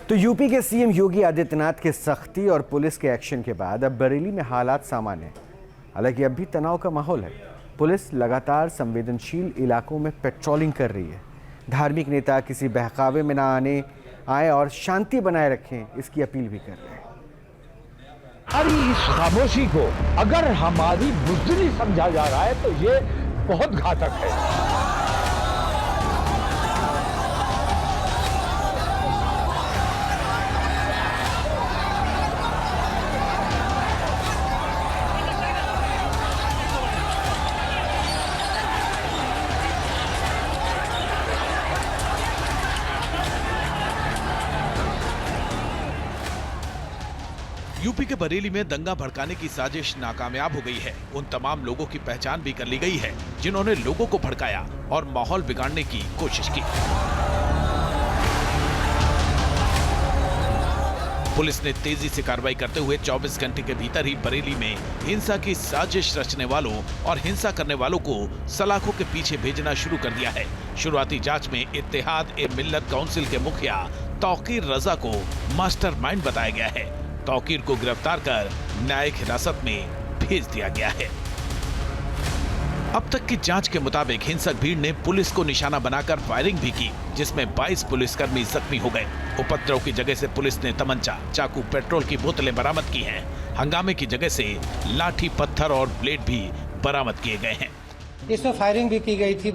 तो यूपी के सीएम योगी आदित्यनाथ की सख्ती और पुलिस के एक्शन के बाद अब बरेली में हालात सामान्य हैं। हालांकि अब भी तनाव का माहौल है। पुलिस लगातार संवेदनशील इलाकों में पेट्रोलिंग कर रही है। धार्मिक नेता किसी बहकावे में ना आए और शांति बनाए रखें, इसकी अपील भी कर रहे हैं। हमारी इस खामोशी को अगर हमारी बुज़दिली समझा जा रहा है तो ये बहुत घातक है। यूपी के बरेली में दंगा भड़काने की साजिश नाकामयाब हो गई है। उन तमाम लोगों की पहचान भी कर ली गई है जिन्होंने लोगों को भड़काया और माहौल बिगाड़ने की कोशिश की। पुलिस ने तेजी से कार्रवाई करते हुए 24 घंटे के भीतर ही बरेली में हिंसा की साजिश रचने वालों और हिंसा करने वालों को सलाखों के पीछे भेजना शुरू कर दिया है। शुरुआती जांच में इत्तेहाद-ए-मिल्लत काउंसिल के मुखिया तौकीर रजा को मास्टरमाइंड बताया गया है। तौकीर को गिरफ्तार कर न्यायिक हिरासत में भेज दिया गया है। अब तक की जांच के मुताबिक हिंसक भीड़ ने पुलिस को निशाना बनाकर फायरिंग भी की, जिसमें 22 पुलिसकर्मी जख्मी हो गए। उपद्रव की जगह से पुलिस ने तमंचा, चाकू, पेट्रोल की बोतलें बरामद की हैं। हंगामे की जगह से लाठी, पत्थर और ब्लेड भी बरामद किए गए हैं। इसमें फायरिंग भी की गई थी,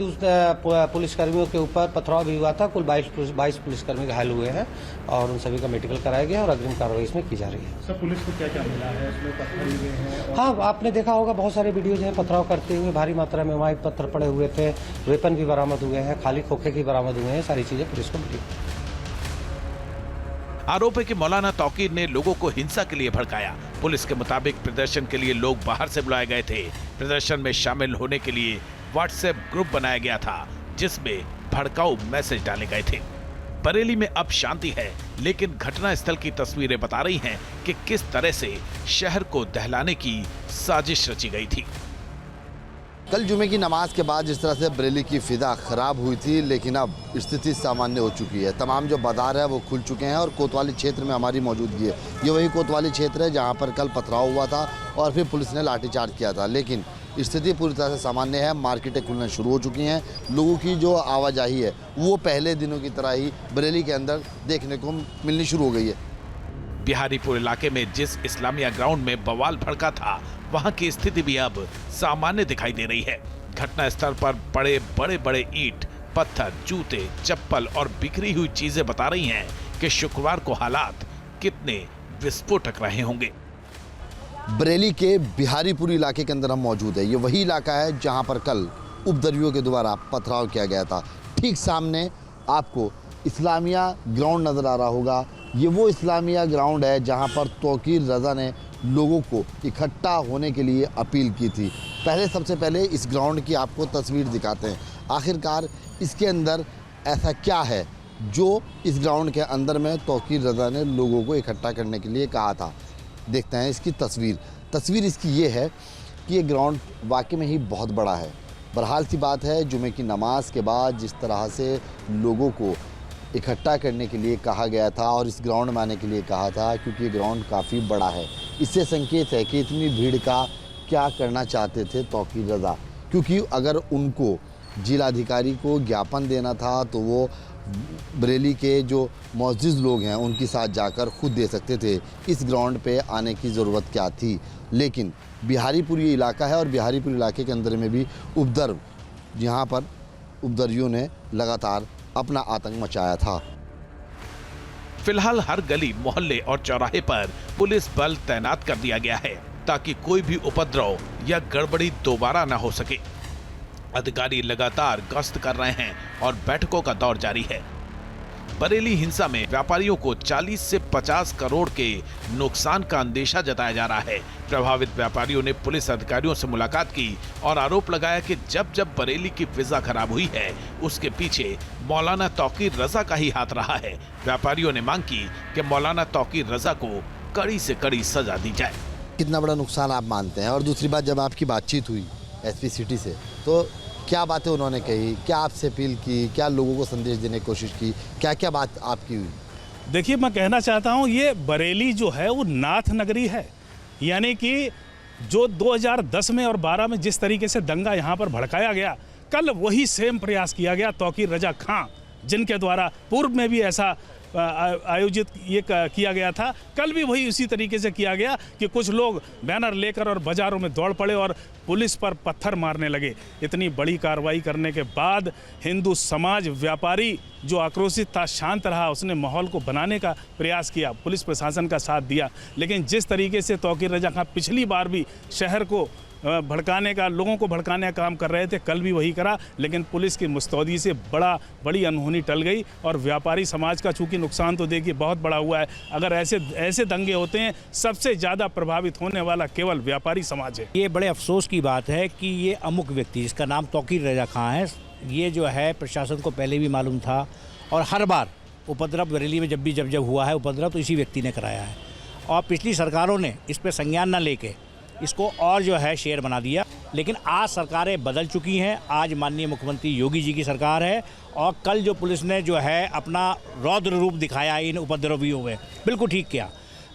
पुलिसकर्मियों के ऊपर पथराव भी हुआ था। कुल 22 पुलिसकर्मी घायल हुए हैं और उन सभी का मेडिकल कराया गया और अग्रिम कार्रवाई इसमें की जा रही है। सर, पुलिस को क्या क्या मिला है? इसमें पत्थर मिले हैं? हाँ, आपने देखा होगा बहुत सारे वीडियोज हैं पथराव करते हुए। भारी मात्रा में वहाँ पत्थर पड़े हुए थे, वेपन भी बरामद हुए हैं, खाली खोखे की बरामद हुए हैं। सारी चीजें पुलिस को मिली। आरोप है कि मौलाना तौकीर ने लोगों को हिंसा के लिए भड़काया। पुलिस के मुताबिक प्रदर्शन के लिए लोग बाहर से बुलाए गए थे। प्रदर्शन में शामिल होने के लिए व्हाट्सएप ग्रुप बनाया गया था, जिसमें भड़काऊ मैसेज डाले गए थे। बरेली में अब शांति है, लेकिन घटना स्थल की तस्वीरें बता रही हैं कि किस तरह से शहर को दहलाने की साजिश रची गई थी। कल जुमे की नमाज के बाद जिस तरह से बरेली की फिजा खराब हुई थी, लेकिन अब स्थिति सामान्य हो चुकी है। तमाम जो बाजार है वो खुल चुके हैं और कोतवाली क्षेत्र में हमारी मौजूदगी है। ये वही कोतवाली क्षेत्र है जहां पर कल पथराव हुआ था और फिर पुलिस ने लाठीचार्ज किया था, लेकिन स्थिति पूरी तरह से सामान्य है। मार्केटें खुलना शुरू हो चुकी हैं। लोगों की जो आवाजाही है वो पहले दिनों की तरह ही बरेली के अंदर देखने को मिलनी शुरू हो गई है। बिहारीपुर इलाके में जिस इस्लामिया ग्राउंड में बवाल भड़का था, वहां की स्थिति भी अब सामान्य दिखाई दे रही है। घटना स्थल पर बड़े ईंट, पत्थर, जूते, चप्पल और बिखरी हुई चीजें बता रही हैं कि शुक्रवार को हालात कितने विस्फोटक रहे होंगे। बरेली के बिहारीपुर इलाके के अंदर हम मौजूद है। ये वही इलाका है जहां पर कल उपद्रवियों के द्वारा पथराव किया गया था। ठीक सामने आपको इस्लामिया ग्राउंड नज़र आ रहा होगा। ये वो इस्लामिया ग्राउंड है जहां पर तौकीर रजा ने लोगों को इकट्ठा होने के लिए अपील की थी। सबसे पहले इस ग्राउंड की आपको तस्वीर दिखाते हैं। आखिरकार इसके अंदर ऐसा क्या है जो इस ग्राउंड के अंदर में तौकीर रजा ने लोगों को इकट्ठा करने के लिए कहा था। देखते हैं इसकी तस्वीर इसकी ये है कि ये ग्राउंड वाकई में ही बहुत बड़ा है। बहरहाल सी बात है, जुमे की नमाज के बाद जिस तरह से लोगों को इकट्ठा करने के लिए कहा गया था और इस ग्राउंड में आने के लिए कहा था, क्योंकि ये ग्राउंड काफ़ी बड़ा है। इससे संकेत है कि इतनी भीड़ का क्या करना चाहते थे तौकीर रजा, क्योंकि अगर उनको जिलाधिकारी को ज्ञापन देना था तो वो बरेली के जो मौजूद लोग हैं उनके साथ जाकर खुद दे सकते थे। इस ग्राउंड पे आने की ज़रूरत क्या थी? लेकिन बिहारीपुर ये इलाका है और बिहारीपुर इलाके के अंदर में भी उपद्रव, यहाँ पर उपद्रवियों ने लगातार अपना आतंक मचाया था। फिलहाल हर गली, मोहल्ले और चौराहे पर पुलिस बल तैनात कर दिया गया है ताकि कोई भी उपद्रव या गड़बड़ी दोबारा न हो सके। अधिकारी लगातार गश्त कर रहे हैं और बैठकों का दौर जारी है। बरेली हिंसा में व्यापारियों को 40 से 50 करोड़ के नुकसान का अंदेशा जताया जा रहा है। प्रभावित व्यापारियों ने पुलिस अधिकारियों से मुलाकात की और आरोप लगाया कि जब बरेली की फिजा खराब हुई है, उसके पीछे मौलाना तौकीर रजा का ही हाथ रहा है। व्यापारियों ने मांग की कि मौलाना तौकीर रजा को कड़ी से कड़ी सजा दी जाए। कितना बड़ा नुकसान आप मानते हैं? और दूसरी बात, जब आपकी बातचीत हुई एसपी सिटी से तो क्या बातें उन्होंने कही, क्या आपसे अपील की, क्या लोगों को संदेश देने की कोशिश की, क्या क्या बात आपकी हुई? देखिए, मैं कहना चाहता हूँ ये बरेली जो है वो नाथ नगरी है। यानी कि जो 2010 में और 12 में जिस तरीके से दंगा यहाँ पर भड़काया गया, कल वही सेम प्रयास किया गया तौकीर रजा खां, जिनके द्वारा पूर्व में भी ऐसा आयोजित ये किया गया था। कल भी वही उसी तरीके से किया गया कि कुछ लोग बैनर लेकर और बाज़ारों में दौड़ पड़े और पुलिस पर पत्थर मारने लगे। इतनी बड़ी कार्रवाई करने के बाद हिंदू समाज, व्यापारी जो आक्रोशित था, शांत रहा, उसने माहौल को बनाने का प्रयास किया, पुलिस प्रशासन का साथ दिया। लेकिन जिस तरीके से तौकीर रजा खां पिछली बार भी शहर को भड़काने का, लोगों को भड़काने का काम कर रहे थे, कल भी वही करा। लेकिन पुलिस की मुस्तैदी से बड़ी अनहोनी टल गई और व्यापारी समाज का चूंकि नुकसान तो देखिए बहुत बड़ा हुआ है। अगर ऐसे दंगे होते हैं, सबसे ज़्यादा प्रभावित होने वाला केवल व्यापारी समाज है। ये बड़े अफसोस की बात है कि ये अमुक व्यक्ति, जिसका नाम तौकीर रजा खां है, ये जो है प्रशासन को पहले भी मालूम था और हर बार उपद्रव बरेली में जब हुआ है उपद्रव तो इसी व्यक्ति ने कराया है। और पिछली सरकारों ने इस पर संज्ञान न लेके इसको और जो है शेर बना दिया। लेकिन आज सरकारें बदल चुकी हैं। आज माननीय मुख्यमंत्री योगी जी की सरकार है और कल जो पुलिस ने जो है अपना रौद्र रूप दिखाया इन उपद्रवियों में, बिल्कुल ठीक किया।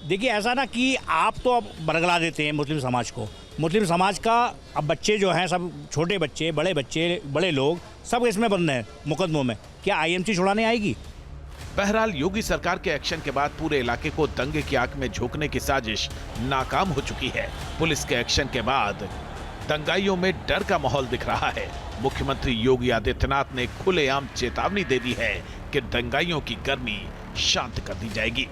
देखिए, ऐसा ना कि आप तो अब बरगला देते हैं मुस्लिम समाज को। मुस्लिम समाज का अब बच्चे जो हैं, सब छोटे बच्चे, बड़े लोग सब इसमें बंद हैं मुकदमों में। क्या IMC छुड़ाने आएगी? बहरहाल योगी सरकार के एक्शन के बाद पूरे इलाके को दंगे की आग में झोंकने की साजिश नाकाम हो चुकी है। पुलिस के एक्शन के बाद दंगाइयों में डर का माहौल दिख रहा है। मुख्यमंत्री योगी आदित्यनाथ ने खुलेआम चेतावनी दे दी है कि दंगाइयों की गर्मी शांत कर दी जाएगी।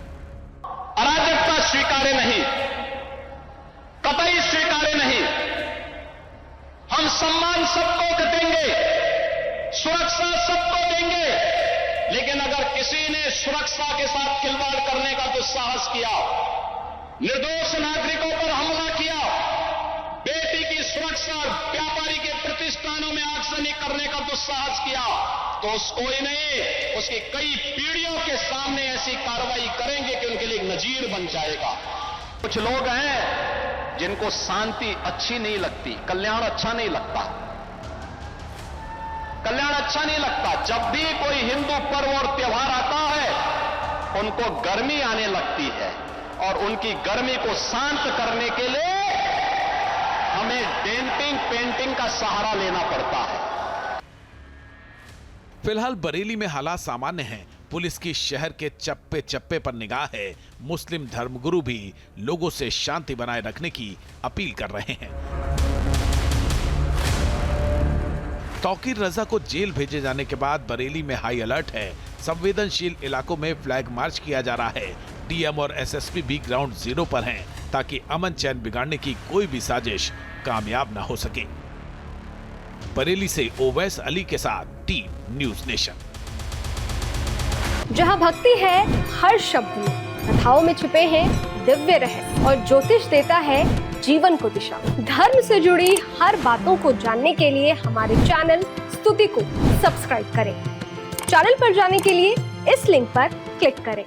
अराजकता स्वीकार्य नहीं, कतई स्वीकार्य नहीं। हम सम्मान सबको देंगे, सुरक्षा सबको देंगे, लेकिन अगर किसी ने सुरक्षा के साथ खिलवाड़ करने का दुस्साहस किया, निर्दोष नागरिकों पर हमला किया, बेटी की सुरक्षा, व्यापारी के प्रतिष्ठानों में आगजनी करने का दुस्साहस किया, तो कोई नहीं, उसकी कई पीढ़ियों के सामने ऐसी कार्रवाई करेंगे कि उनके लिए एक नजीर बन जाएगा। कुछ लोग हैं जिनको शांति अच्छी नहीं लगती, कल्याण अच्छा नहीं लगता, कल्याण अच्छा नहीं लगता। जब भी कोई हिंदू पर्व और त्योहार आता है, उनको गर्मी आने लगती है और उनकी गर्मी को शांत करने के लिए हमें पेंटिंग का सहारा लेना पड़ता है। फिलहाल बरेली में हालात सामान्य हैं। पुलिस की शहर के चप्पे चप्पे पर निगाह है। मुस्लिम धर्मगुरु भी लोगों से शांति बनाए रखने की अपील कर रहे हैं। तौकीर रजा को जेल भेजे जाने के बाद बरेली में हाई अलर्ट है। संवेदनशील इलाकों में फ्लैग मार्च किया जा रहा है। DM और SSP भी ग्राउंड जीरो पर हैं ताकि अमन चैन बिगाड़ने की कोई भी साजिश कामयाब न हो सके। बरेली से ओवैस अली के साथ टीम न्यूज नेशन। जहां भक्ति है हर शब्द में, कथाओं में छुपे हैं दिव्य रहस्य और ज्योतिष देता है जीवन को दिशा। धर्म से जुड़ी हर बातों को जानने के लिए हमारे चैनल स्तुति को सब्सक्राइब करें। चैनल पर जाने के लिए इस लिंक पर क्लिक करें।